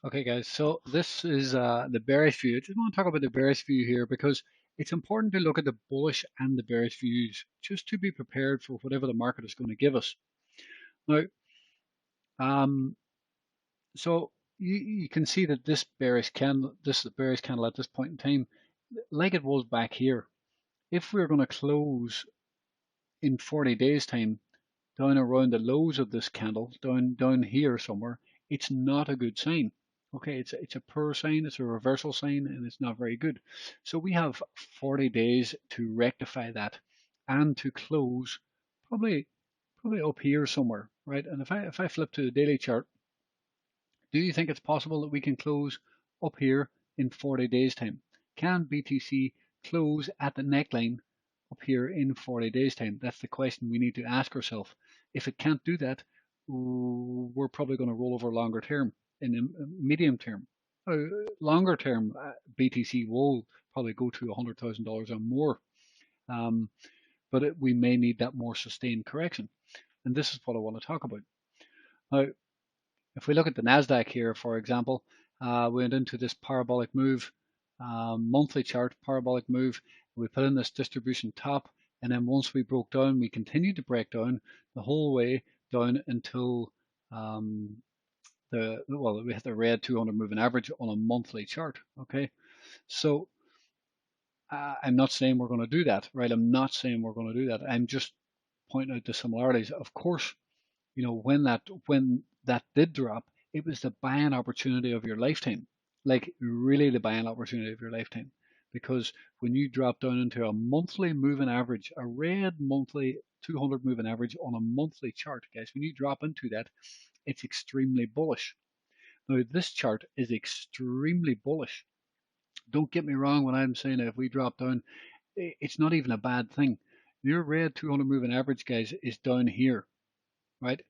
Okay, guys, so this is the bearish view. I just want to talk about the bearish view here because it's important to look at the bullish and the bearish views just to be prepared for whatever the market is going to give us. Now, um, so you can see that this bearish candle at this point in time, like it was back here, if we're going to close in 40 days time down around the lows of this candle, down here somewhere, it's not a good sign. Okay, it's a poor sign, it's a reversal sign, and it's not very good. So we have 40 days to rectify that and to close probably probably up here somewhere, right? And if I flip to the daily chart, do you think it's possible that we can close up here in 40 days time? Can BTC close at the neckline up here in 40 days time? That's the question we need to ask ourselves. If it can't do that, we're probably going to roll over longer term in the medium term. Longer term, BTC will probably go to $100,000 or more, um, but we may need that more sustained correction. And this is what I want to talk about. Now, if we look at the Nasdaq here, for example, we went into this parabolic move, monthly chart, parabolic move. We put in this distribution top, and then once we broke down, we continued to break down the whole way down until um, we hit the red 200 moving average on a monthly chart. Okay, so I'm not saying we're going to do that, right? I'm not saying we're going to do that. I'm just pointing out the similarities. Of course, when that did drop, it was the buying opportunity of your lifetime, like really the buying opportunity of your lifetime. Because when you drop down into a monthly moving average, a red monthly 200 moving average on a monthly chart, guys, when you drop into that, it's extremely bullish. Now, this chart is extremely bullish. Don't get me wrong when I'm saying that if we drop down, it's not even a bad thing. Your red 200 moving average, guys, is down here, right?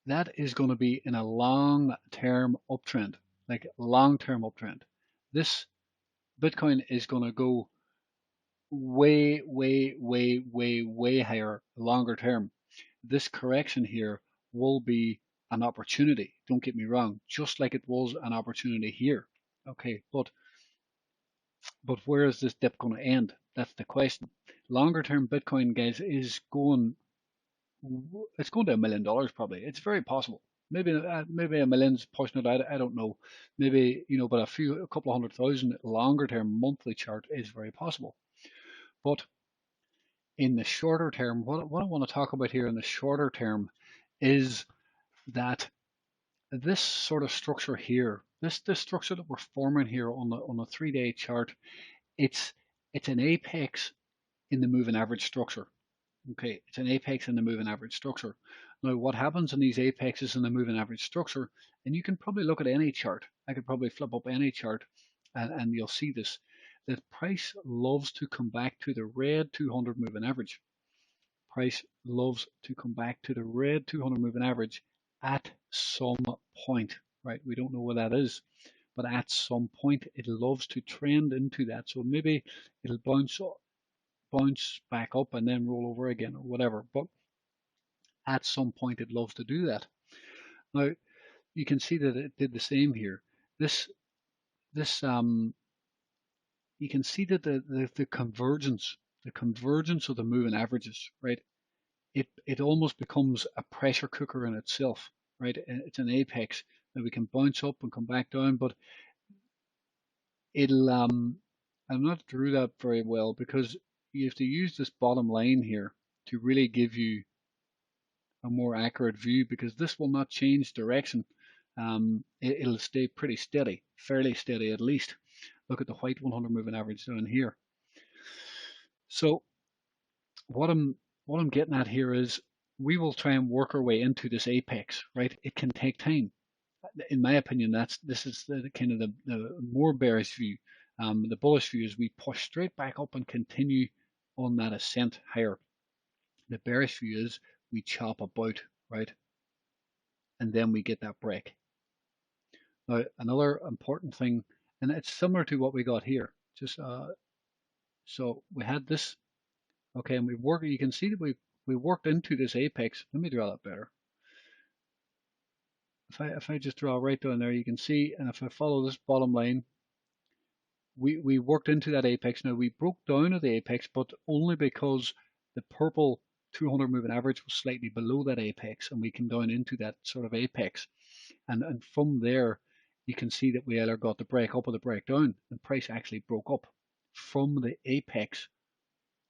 That is going to be in a long-term uptrend, like long-term uptrend. This Bitcoin is going to go way, way, way, way, way higher longer term. This correction here will be an opportunity. Don't get me wrong, just like it was an opportunity here. Okay, but where is this dip going to end? That's the question. Longer term Bitcoin, guys, is going it's going to $1 million probably. It's very possible. Maybe a million's pushing it out. I don't know. Maybe but a couple of 100,000 longer term monthly chart is very possible. But in the shorter term, what I want to talk about here in the shorter term is that this sort of structure here, this structure that we're forming here on the 3-day chart, it's it's an apex in the moving average structure. Okay, it's an apex in the moving average structure. Now, what happens in these apexes in the moving average structure, and you can probably look at any chart, I could probably flip up any chart and you'll see this, that price loves to come back to the red 200 moving average. Price loves to come back to the red 200 moving average at some point, right? We don't know what that is, but at some point it loves to trend into that. So maybe it'll bounce back up and then roll over again or whatever. But at some point it loves to do that. Now you can see that it did the same here. This this You can see that the convergence of the moving averages, right? It almost becomes a pressure cooker in itself, right? It's an apex that we can bounce up and come back down, but it'll I'm not drew that very well because you have to use this bottom line here to really give you a more accurate view because this will not change direction. It'll stay pretty steady, fairly steady at least. Look at the white 100 moving average down here. So what I'm getting at here is we will try and work our way into this apex, right? It can take time. In my opinion, this is the kind of the more bearish view. The bullish view is we push straight back up and continue on that ascent higher. The bearish view is we chop about, right? And then we get that break. Now, another important thing, and it's similar to what we got here. Just so we had this, okay, and we work. You can see that we worked into this apex. Let me draw that better. if I just draw right down there, you can see, and if I follow this bottom line, we worked into that apex. Now we broke down at the apex, but only because the purple 200 moving average was slightly below that apex, and we came down into that sort of apex. And from there, you can see that we either got the break up or the breakdown, and price actually broke up from the apex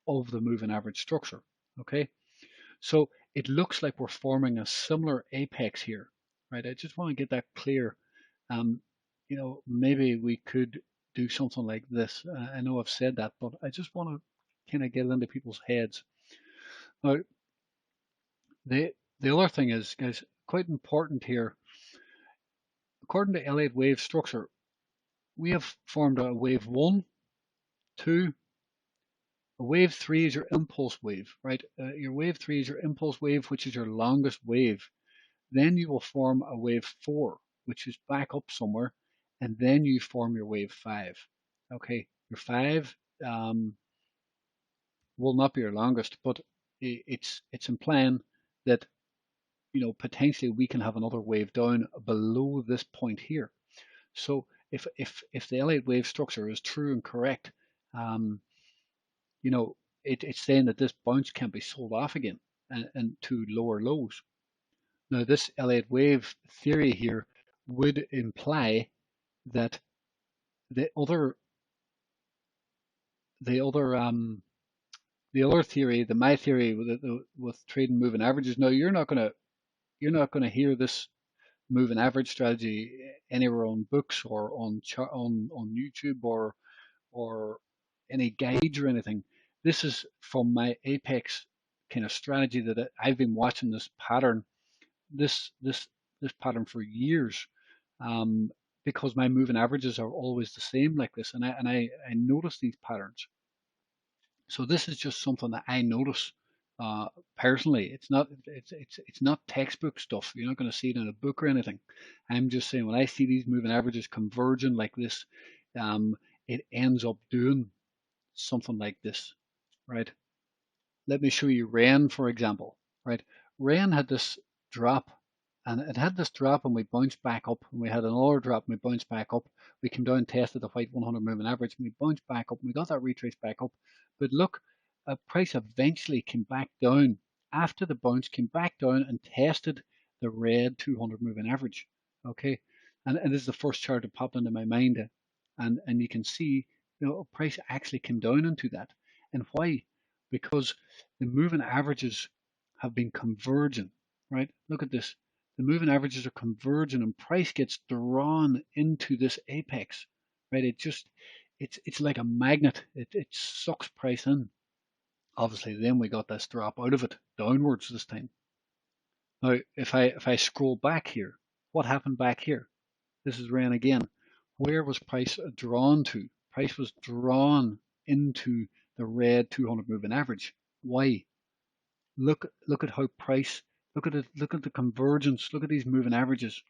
of the moving average structure. Okay, so it looks like we're forming a similar apex here, right? I just want to get that clear. Um, maybe we could do something like this. I know I've said that, but I just want to kind of get it into people's heads. Now, the other thing is, guys, quite important here. According to Elliott wave structure, we have formed a wave 1, 2. A wave 3 is your impulse wave, right? Your wave 3 is your impulse wave, which is your longest wave. Then you will form a wave 4, which is back up somewhere, and then you form your wave 5. Okay, your 5 will not be your longest, but it's implying that potentially we can have another wave down below this point here. So if the Elliott wave structure is true and correct, it's saying that this bounce can be sold off again and to lower lows. Now this Elliott wave theory here would imply that the other theory, my theory with trading moving averages. Now you're not gonna hear this moving average strategy anywhere on books or on YouTube or any guides or anything. This is from my Apex kind of strategy that I've been watching this pattern, this pattern for years, because my moving averages are always the same like this, and I notice these patterns. So this is just something that I notice personally. It's not textbook stuff. You're not going to see it in a book or anything. I'm just saying when I see these moving averages converging like this, it ends up doing something like this, right? Let me show you REN, for example, right? REN had this drop, and it had this drop, and we bounced back up, and we had another drop, and we bounced back up. We came down and tested the white 100 moving average, and we bounced back up, and we got that retrace back up. But look, price eventually came back down after the bounce, came back down and tested the red 200 moving average. Okay, and this is the first chart that popped into my mind, and you can see, price actually came down into that. And why? Because the moving averages have been converging, right? Look at this. The moving averages are converging and price gets drawn into this apex, right? It's like a magnet. It sucks price in. Obviously, then we got this drop out of it downwards this time. Now, if I scroll back here, what happened back here? This is REN again. Where was price drawn to? Price was drawn into the red 200 moving average. Why? Look at how price. Look at the convergence. Look at these moving averages.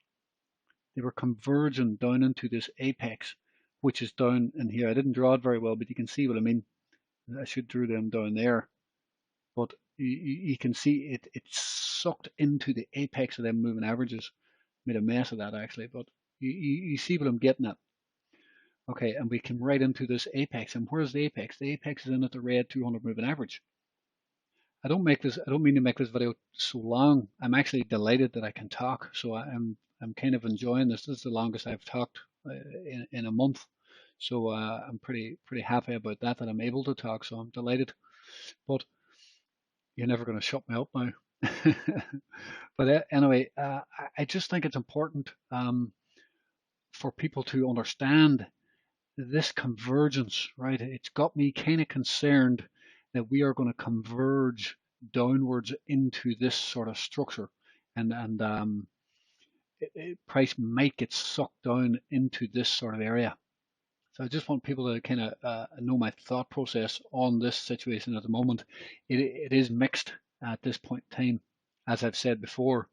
They were converging down into this apex, which is down in here. I didn't draw it very well, but you can see what I mean. I should draw them down there, but you can see it sucked into the apex of them moving averages. Made a mess of that actually, but you see what I'm getting at. Okay, and we came right into this apex. And where's the apex? The apex is in at the red 200 moving average. I don't mean to make this video so long. I'm actually delighted that I can talk. So I'm kind of enjoying this. This is the longest I've talked in a month. So I'm pretty happy about that I'm able to talk. So I'm delighted. But you're never going to shut me up now. But anyway, I just think it's important for people to understand this convergence, right? It's got me kind of concerned that we are going to converge downwards into this sort of structure, and price might get sucked down into this sort of area. So I just want people to kind of know my thought process on this situation at the moment. It is mixed at this point in time. As I've said before,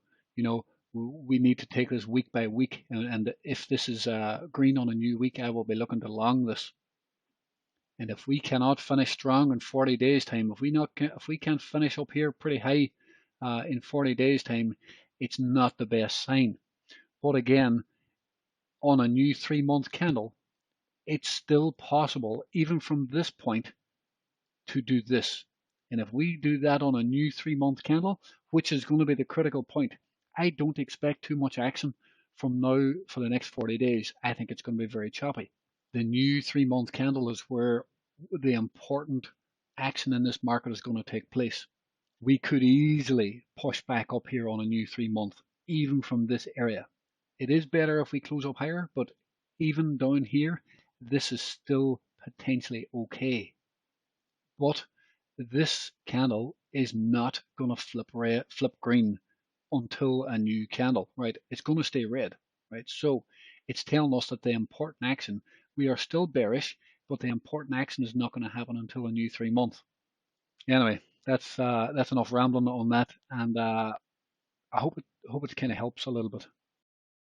we need to take this week by week, and if this is green on a new week, I will be looking to long this. And if we cannot finish strong in 40 days time, if we can't finish up here pretty high in 40 days time, it's not the best sign. But again, on a new 3-month candle, it's still possible, even from this point, to do this. And if we do that on a new 3-month candle, which is going to be the critical point, I don't expect too much action from now for the next 40 days. I think it's going to be very choppy. The new 3-month candle is where the important action in this market is going to take place. We could easily push back up here on a new 3-month, even from this area. It is better if we close up higher, but even down here, this is still potentially okay. But this candle is not going to flip green until a new candle, right? It's going to stay red, right? So it's telling us that the important action, we are still bearish, but the important action is not going to happen until a new 3-month. Anyway, that's enough rambling on that, and I hope it kind of helps a little bit.